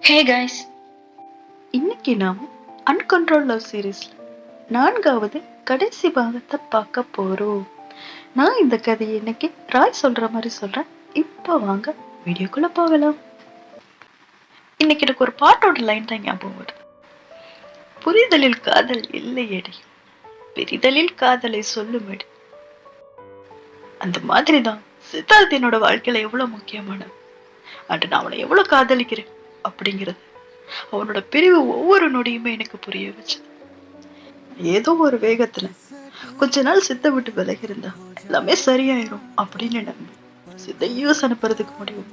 Hey guys, இன்னைக்கு நாம் அன்கண்ட்ரோல் love சீரீஸ்ல 4வது கடைசி பாகத்தை பார்க்க போறோம். நான் இந்த கதையை இன்னைக்கு ராய் சொல்ற மாதிரி சொல்றேன். இப்போ வாங்க வீடியோக்குள்ள போகலாம். இன்னைக்கு எனக்கு ஒரு பாட்டோட லைன் தான் ஞாபகம் வருது. புரிதலில் காதல் இல்லையடி, பெரிதலில் காதலை சொல்லுமடி. அந்த மாதிரிதான் சித்தார்த் என்னோட வாழ்க்கையில எவ்வளவு முக்கியமானது, அன்று நான் அவனை எவ்வளவு காதலிக்கிறேன் அப்படிங்கிறது அவனோட பிரிவு ஒவ்வொரு நொடியுமே எனக்கு புரிய வச்சு. ஏதோ ஒரு வேகத்துல கொஞ்ச நாள் சித்த விட்டு விலகி இருந்தா எல்லாமே சரியாயிரும் அப்படின்னு நம்பி சித்த யூஸ் அனுப்புறதுக்கு முடிவு.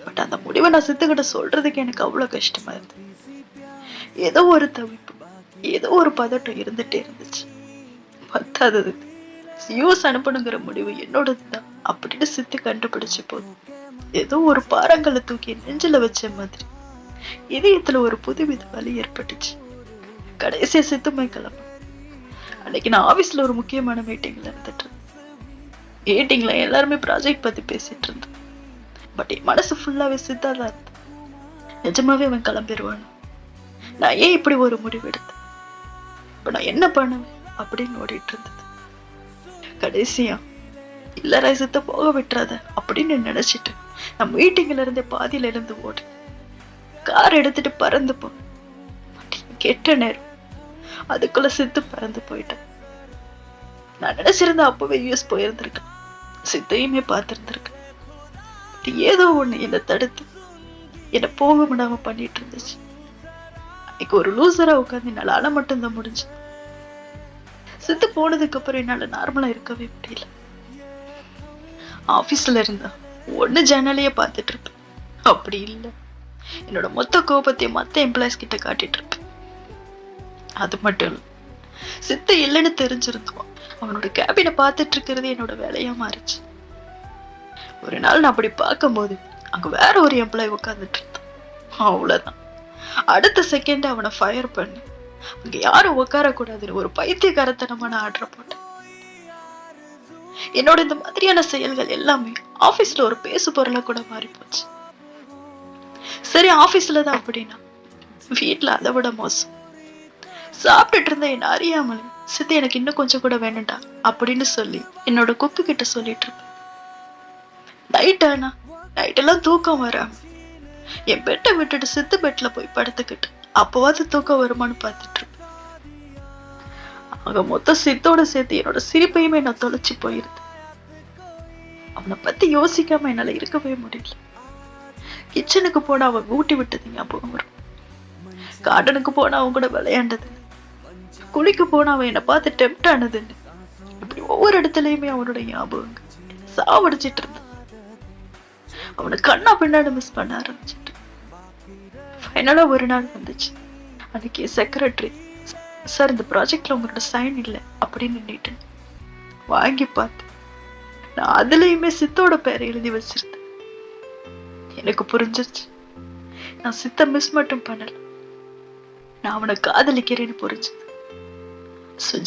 பட் அந்த முடிவை நான் சித்துக்கிட்ட சொல்றதுக்கு எனக்கு அவ்வளவு கஷ்டமா இருந்தது. ஏதோ ஒரு தவிப்பு, ஏதோ ஒரு பதட்டம் இருந்துட்டே இருந்துச்சு. பத்தாதது யூஸ் அனுப்பணுங்கிற முடிவு என்னோடதுதான் அப்படின்னு சித்து கண்டுபிடிச்ச போது ஏதோ ஒரு பாறாங்கல்ல தூக்கி நெஞ்சில வச்ச மாதிரி இதயத்துல ஒரு புதுவித வலி ஏற்பட்டுச்சு. கடைசியா சித்துமை கிளம்ப அன்னைக்கு நான் ஆபீஸ்ல ஒரு முக்கியமான மீட்டிங்ல இருந்துட்டு மீட்டிங்ல எல்லாருமே ப்ராஜெக்ட் பத்தி பேசிட்டு இருந்தோம். பட் என் மனசு ஃபுல்லாவே சித்தாதான் இருந்தது. நிஜமாவே அவன் கிளம்பிடுவான், நான் ஏன் இப்படி ஒரு முடிவு எடுத்தேன், இப்ப நான் என்ன பண்ணுவேன் அப்படின்னு ஓடிட்டு இருந்தது. கடைசியா இல்ல ரசித்த போக விட்டுறாத அப்படின்னு நினைச்சிட்டு நான் மீட்டிங்ல இருந்தே பாதியில இருந்து ஓடு கார் எடுத்துட்டு பறந்து போ. கெட்ட நேரம், அதுக்குள்ள சித்து பறந்து போயிட்டேன். நான் நினைச்சிருந்தா அப்பவே யூஎஸ் போயிருந்திருக்கேன், சித்தையுமே பார்த்திருந்திருக்கேன். ஏதோ ஒண்ணு என்னை தடுத்து என்னை போக விடாம பண்ணிட்டு இருந்துச்சு. அன்னைக்கு ஒரு லூசரா உட்காந்து என்னால அழ மட்டும்தான் முடிஞ்சு. சித்து போனதுக்கு அப்புறம் என்னால நார்மலா இருக்கவே முடியல. ஆபீஸ்ல இருந்தா ஒண்ணு ஜன்னலையே பார்த்துட்டு இருப்பேன், அப்படி இல்லை என்னோட மொத்த கோபத்தையும் மத்த எம்ப்ளாயிஸ் கிட்ட காட்டிட்டு இருப்பேன். அது மட்டும் இல்ல, சித்த இல்லைன்னு தெரிஞ்சிருந்தோம் அவனோட கேபினை பார்த்துட்டு இருக்கிறது என்னோட வேலையா மாறிச்சு. ஒரு நாள் நான் அப்படி பார்க்கும் போது அங்க வேற ஒரு எம்ப்ளாயி உட்கார்ந்துட்டு இருந்தான். அவ்வளவுதான், அடுத்த செகண்ட் அவனை ஃபயர் பண்ணி அங்க யாரும் உட்கார கூடாதுன்னு ஒரு பைத்தியக்காரத்தனமான ஆர்டர் போட்டேன். என்னோட இந்த மாதிரியான செயல்கள் எல்லாமே ஆபீஸ்ல ஒரு பேசு பொருளா கூட மாறி போச்சு. சரி, ஆபீஸ்லதான் அப்படின்னா வீட்டுல அதை விட மோசம். சாப்பிட்டுட்டு இருந்த என்ன அறியாமலே சித்தி எனக்கு இன்னும் கொஞ்சம் கூட வேணும்டா அப்படின்னு சொல்லி என்னோட குக்கு கிட்ட சொல்லிட்டு இருப்பேன். நைட்டெல்லாம் தூக்கம் வராம என் பெட்டை விட்டுட்டு சித்து பெட்ல போய் படுத்துக்கிட்டு அப்பவாது தூக்கம் வருமானு பார்த்துட்டு இருப்பேன். அங்க மொத்த சித்தோட சேர்த்து என்னோட சிரிப்பையுமே நான் தொலைச்சு போயிருந்தேன். அவனை பத்தி யோசிக்காம என்னால இருக்கவே முடியல. கிச்சனுக்கு போனா அவன் ஊட்டி விட்டது ஞாபகம் வரும், கார்டனுக்கு போனா அவன் கூட விளையாண்டது, குளிக்க போனா அவன் என்னை பார்த்து டெம்ட் ஆனதுன்னு, இப்படி ஒவ்வொரு இடத்துலயுமே அவனோட ஞாபகம் சாவடிச்சிட்டு இருந்தான். அவனை கண்ணா பின்னாடி மிஸ் பண்ண ஆரம்பிச்சிட்டு ஃபைனலா ஒரு நாள் வந்துச்சு. அன்னைக்கு செக்ரட்டரி சார், இந்த ப்ராஜெக்ட்ல உங்களோட சைன் இல்லை அப்படின்னு நின்னுட்டு வாங்கி பார்த்து நான் அதுலயுமே சித்தோட பேரை எழுதி வச்சிருந்தேன். எனக்கு புரிஞ்சிருச்சு, நான் சித்த மிஸ் மட்டும் பண்ணல, நான் அவனை காதலிக்கிறேன்னு புரிஞ்சது.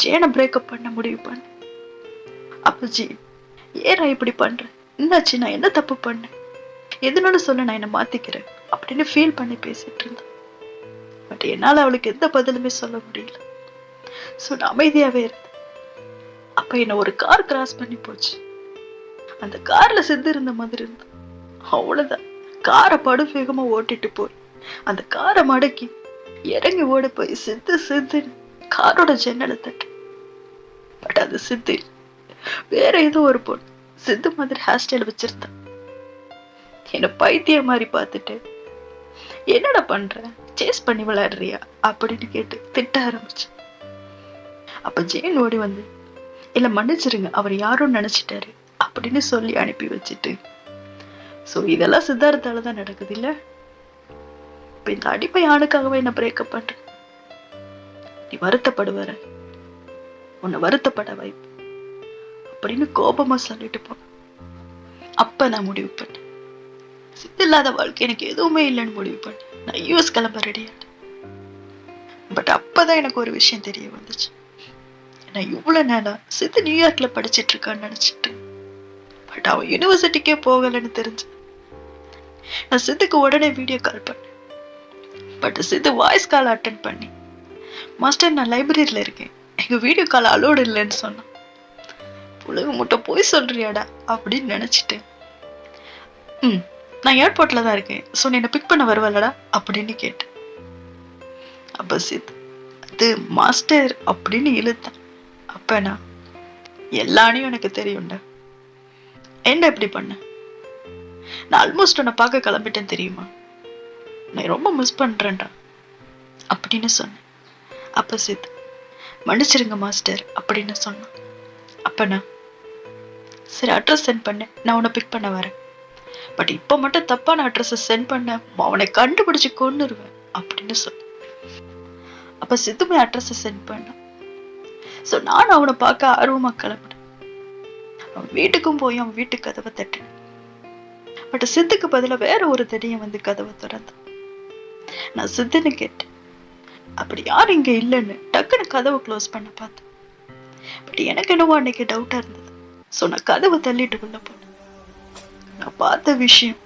ஜேனை பிரேக்கப் பண்ண முடிவு பண்ண. அப்ப ஜி, ஏன் நான் இப்படி பண்றேன், என்னாச்சு, நான் என்ன தப்பு பண்ணேன், எதுனால சொல்ல நான் என்ன மாத்திக்கிறேன் அப்படின்னு ஃபீல் பண்ணி பேசிட்டு இருந்தேன். பட் என்னால அவளுக்கு எந்த பதிலுமே சொல்ல முடியல. நான் அமைதியாவே இருந்தேன். அப்ப என்ன ஒரு கார் கிராஸ் பண்ணி போச்சு. அந்த கார்ல சித்து இருந்த மாதிரி இருந்தது. அவ்வளவுதான், காரை படு வேகமா ஓட்டிட்டு போய் அந்த காரை மடக்கி இறங்கி ஓட போய் சித்து சித்து காரோட ஜன்னலை தட்டு. பட் அது சித்து வேற ஏதோ ஒரு பொண்ணு சித்து மாதிரி ஹேர் ஸ்டைல் வச்சிருந்தான். என்ன பைத்திய மாதிரி பார்த்துட்டு என்னடா பண்ற, சேஸ் பண்ணி விளையாடுறியா அப்படின்னு கேட்டு திட்ட ஆரம்பிச்சு. அப்ப ஜேன் ஓடி வந்து இல்ல மன்னிச்சிருங்க, அவர் யாரும் நினைச்சிட்டாரு அப்படின்னு சொல்லி அனுப்பி வச்சுட்டு, இதெல்லாம் சித்தார்த்தாலதான் நடக்குது இல்ல, இப்ப இந்த அடிப்பை ஆணுக்காகவே என்ன பிரேக்கப் பண்ற, நீ வருத்தப்படுவர, உன்னை வருத்தப்பட வைப்பு அப்படின்னு கோபமா சொல்லிட்டு போ. அப்ப நான் முடிவு பண்ணேன், சித்து இல்லாத வாழ்க்கை எனக்கு எதுவுமே இல்லைன்னு முடிவு பண்ணேன். நான் யூஎஸ் கிளம்ப ரெடியாட்டேன். பட் அப்பதான் எனக்கு ஒரு விஷயம் தெரிய வந்துச்சு. நான் இவ்வளவு நேரம் சித்து நியூயார்க்ல படிச்சிட்டு இருக்கான்னு நினைச்சிட்டு, பட் அவன் யூனிவர்சிட்டிக்கே போகலன்னு தெரிஞ்சு நான் சித்துக்கு உடனே வீடியோ கால் பண்ணேன். But Sidhu voice call attend பண்ணி, மாஸ்டர் நான் லைப்ரரியில இருக்கேன், எங்க வீடியோ கால் அலோடு இல்லைன்னு சொன்னான். புழுகு முட்டை போய் சொல்றியாடா அப்படின்னு நினைச்சிட்டேன். நான் ஏர்போர்ட்ல தான் இருக்கேன், ஸோ நீ என்ன பிக் பண்ண வருவலடா அப்படின்னு கேட்டேன். அப்ப சித்து அது மாஸ்டர் அப்படின்னு இழுத்தான். அப்ப நான், எல்லானையும் எனக்கு தெரியும்டா, என்ன இப்படி பண்ண, நான் ஆல்மோஸ்ட் உன்னை பார்க்க கிளம்பிட்டேன் தெரியுமா, நான் ரொம்ப மிஸ் பண்றேன்டா அப்படின்னு சொன்னேன். அப்ப சித்து மன்னிச்சிருங்க மாஸ்டர் அப்படின்னு சொன்னான். அப்ப நான், சரி அட்ரஸ் சென்ட் பண்ணேன், நான் உன்னை பிக் பண்ண வரேன், பட் இப்ப மட்டும் தப்பான அட்ரஸ் சென்ட் பண்ண அவனை கண்டுபிடிச்சு கொன்னுருவேன் அப்படின்னு சொன்னேன். அப்ப சித்துமே அட்ரஸ் சென்ட் பண்ணான். சோ நான் அவனை பார்க்க ஆர்வமா கிளம்பினேன். அவன் வீட்டுக்கும் போய் அவன் வீட்டு கதவை தட்டினேன். பட் சித்துக்கு பதிலா வேற ஒரு தடியன் வந்து கதவை திறந்தான். நான் சித்துன்னு கேட்டேன். அப்படி யாரும் இங்க இல்லைன்னு டக்குன்னு கதவை க்ளோஸ் பண்ண பார்த்தேன். பட் எனக்கு என்னவோ அன்னைக்கு டவுட்டா இருந்தது. சோ நான் கதவை தள்ளிட்டு உள்ள போனேன். நான் பார்த்த விஷயம்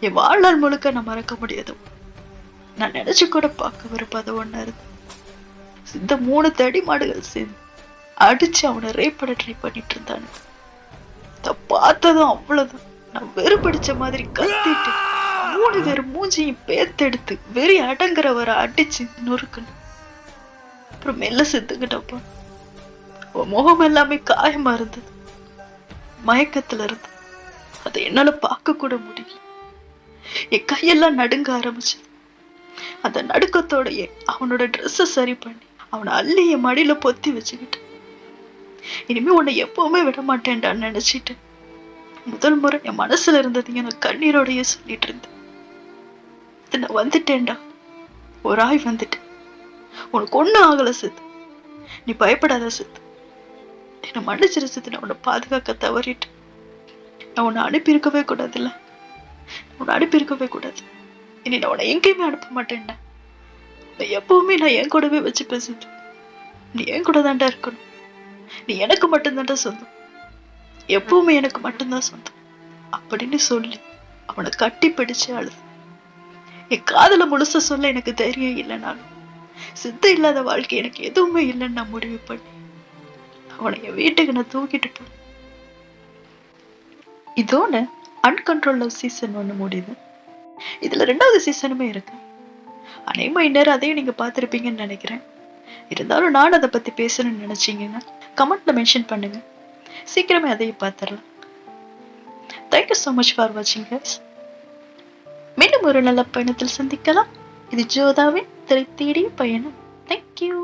என் வாழ்நாள் முழுக்க நான் மறக்க முடியாது. நான் நினைச்சு கூட பார்க்க விரும்பாத ஒண்ணா இருந்து, சித்த 3 தடி மாடுகள் சேர்ந்து அடிச்சு அவனை ரேப் பண்ண ட்ரை பண்ணிட்டு இருந்தானு பார்த்ததும் அவ்வளவுதான் நான் வெறுப்படிச்ச மாதிரி கத்திட்டு 3 பேர் மூஞ்சியும் பேத்தெடுத்து வெறி அடங்குறவரை அடிச்சு நொறுக்கணும். அப்புறம் மெல்ல செத்துக்கிட்டப்ப அவன் முகம் எல்லாமே காயமா இருந்தது, மயக்கத்துல இருந்து அதை என்னால பார்க்க கூட முடியல. என் கையெல்லாம் நடுங்க ஆரம்பிச்சு. அந்த நடுக்கத்தோடயே அவனோட ட்ரெஸ்ஸ சரி பண்ணி அவனை அள்ளி என் மடியில பொத்தி வச்சுக்கிட்டு, இனிமே உன்னை எப்பவுமே விட மாட்டேன்டான்னு நினைச்சிட்டு முதல் முறை என் மனசுல இருந்தது எனக்கு கண்ணீரோடையே சொல்லிட்டு இருந்தேன். நான் வந்துட்டேன்டா, ஒரு ஆய் வந்துட்டேன், உனக்கு ஒண்ணும் ஆகல சித்து, நீ பயப்படாத சித்து, என்னை மன்னிச்சிரு சித்து, நான் உன்னை பாதுகாக்க தவறிட்டு நான் உன்னை அனுப்பியிருக்கவே கூடாதுல்ல, உன்னை அனுப்பியிருக்கவே கூடாது, இனி நான் உன்னை எங்கேயுமே அனுப்ப மாட்டேன்டா, எப்பவுமே நான் என் கூடவே வச்சு பேசிட்டு, நீ என் கூட தாண்டா இருக்கணும், நீ எனக்கு மட்டும்தான்டா சொந்தம், எப்பவுமே எனக்கு மட்டும்தான் சொந்தம் அப்படின்னு சொல்லி அவனை கட்டி பிடிச்சு அழுது. என் காதல முழுச சொல்ல எனக்கு தைரியம் இல்லைனாலும் சித்த இல்லாத வாழ்க்கை எனக்கு எதுவுமே இல்லைன்னு நான் முடிவு பண்ணி அவனை என் வீட்டுக்கு நான் தூக்கிட்டு போனேன். இதோட அன்கண்ட்ரோல் லவ் சீசன் 1 முடியுது. இதுல 2வது சீசனுமே இருக்கு. அநேகமா இந்நேரம் அதையும் நீங்க பார்த்திருப்பீங்கன்னு நினைக்கிறேன். இருந்தாலும் நான் அதை பத்தி பேசணும்னு நினைச்சீங்கன்னா கமெண்ட்ல மென்ஷன் பண்ணுங்க, சீக்கிரமே அதையும் பார்த்துடலாம். Thank you so much for watching guys. மீண்டும் ஒரு நல்ல பயணத்தில் சந்திக்கலாம். இது ஜோதாவின் திரை தேடிய பயணம். தேங்க்யூ.